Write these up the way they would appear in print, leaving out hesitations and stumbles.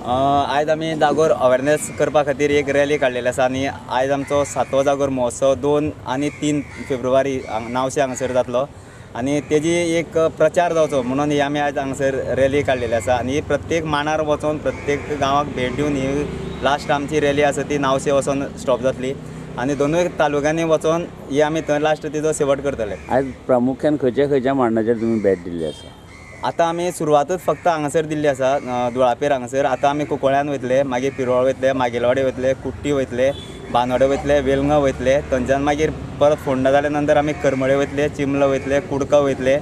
आयज आमी जागोर अवेरनेस करपा खातीर एक रॅली काडलेली आसा आनी आयज आमचो 7वो जागोर महोत्सव 2 आनी 3 फेब्रुवारी नावशे हांगासर जातलो आनी तेजी एक प्रचार जावचो म्हणून ही आमी आयज हांगासर रॅली काडलेली आसा आनी प्रत्येक मांडार वचून प्रत्येक गांवाक भेट दिवन ही लास्ट आमची रॅली आसा ती नावशे वचून स्टॉप जातली आनी दोनूय तालुक्यांनी वचून ही आमी थंय लास्ट तिजो शेवट करतले। आयज प्रामुख्यान खंयच्या मांडाचेर तुमी भेट दिल्ली आसा? आतां आमी सुरवातूच फक्त हांगासर दिल्ली आसा दुळापेर हांगासर। आतां आमी कुंकळ्यान वयतले, मागीर पिरोळ वयतले, मागेलवाडी वयतले, कुट्टी वयतले, बानोडे वयतले, वेलंगां वयतले, थंयच्यान मागीर परत फोंडा जाल्या नंतर आमी करमळे वयतले, चिंबल वयतले, कुडका वयतले,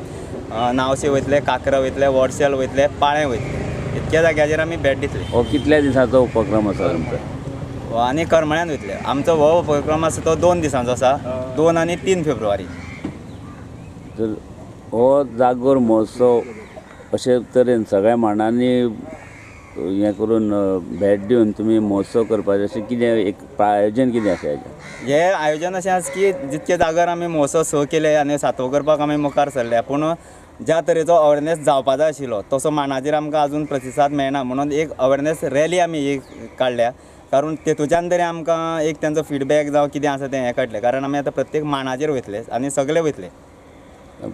नावशे वयतले, काकरा वयतले, वडशेल वयतले, पाळें वयतले, इतक्या जाग्याचेर आमी भेट दितले। हो कितल्या दिसाचो उपक्रम आसा तुमचो? आनी करमळ्यान वयतले। आमचो हो उपक्रम आसा तो 2 दिसांचो आसा, 2 आनी 3 फेब्रुवारी। तर हो जागोर महोत्सव अशे तरेन सगळ्या मांडांनी हें करून भेट दिवन तुमी महोत्सव करपाचें अशें कितें एक आयोजन कितें आसा हेजें? हे आयोजन अशें आसा की जितके जाग्यार आमी महोत्सव स केले आनी 7वो करपाक आमी मुखार सरले, पूण ज्या तरेचो अवेरनेस जावपा जाय आशिल्लो तसो मांडाचेर आमकां अजून प्रतिसाद मेळना म्हणून एक अवेरनेस रॅली आमी ही काडल्या, कारण तेतूंतल्यान तरी आमकां एक तेंचो फिडबॅक जावं कितें आसा तें हें काडलें, कारण आमी आतां प्रत्येक मांडाचेर वयतले आनी सगळे वयतले।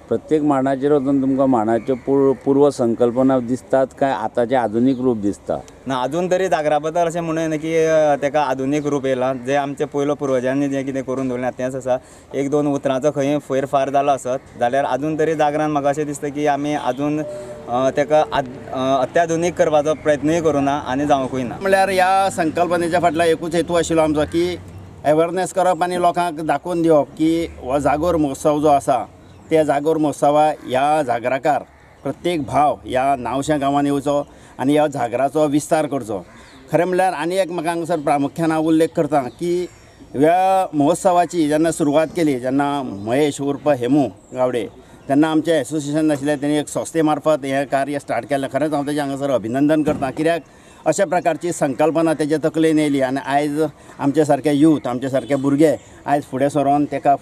प्रत्येक मांडाचेर वचून तुमकां मांडाच्यो पूर्व संकल्पना दिसतात काय आतांचें आधुनीक रूप दिसता? ना, अजून तरी जागरा बद्दल अशें म्हणून की तेका आधुनीक रूप येयलां, जें आमचे पयलो पुर्वजांनी जें कितें करून दवरलें तेंच आसा। 1-2 उतरांचो खंय फेरफार जालो आसत जाल्यार अजून तरी जागरान म्हाका अशें दिसता की आमी अजून तेका अत्याधुनीक करपाचो प्रयत्नूय करूना आनी जावंकूय ना। म्हळ्यार ह्या संकल्पनेच्या फाटल्यान एकूच हेतू आशिल्लो आमचो की अवेरनेस करप आनी लोकांक दाखोवन दिवप की हो जागोर महोत्सव जो आसा त्या जागोर महोत्सवा ह्या जागराकार प्रत्येक भाव ह्या नावश्या गांवांत येवचो आनी ह्या जागराचो विस्तार करचो। खरें म्हणल्यार आनी एक म्हाका हांगासर प्रामुख्यान हांव उल्लेख करता की ह्या महोत्सवाची जेन्ना सुरवात केली, जेन्ना महेश उर्फ हेमू गावडे तेन्ना आमचें एसोसिएशन आशिल्लें तेणी एक संस्थे मार्फत हें कार्य स्टार्ट केलें। खरेंच हांव तेजें हांगासर अभिनंदन करता, कित्याक अशा प्रकारची संकल्पना तेजे तकलेन येयली आनी आयज आमचे सारके यूथ, आमचे सारके भुरगे आयज फुडें सरोन तेका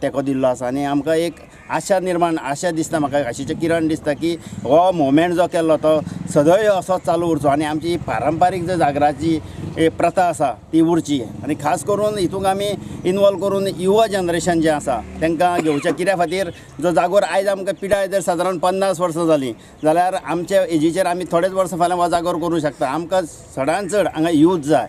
तेको दिल्लो आसा आनी आमकां एक आशा दिसता, म्हाका आशेचें किरण दिसता की हो मुवमेंट जो केल्लो तो सदैव असोच चालू उरचो आनी आमची पारंपारीक जो जागराची प्रथा आसा ती उरची आनी खास करून हितूंक आमी इनवॉल्व करून युवा जनरेशन जें आसा तांकां घेवचें। कित्या खातीर जो जागोर आयज आमकां पिडाय जर सादारण 50 वर्सां जालीं जाल्यार आमच्या एजीचेर आमी थोडेच वर्सां फाल्यां हो जागोर करूं शकता। आमकां चडांत चड हांगा यूथ जाय।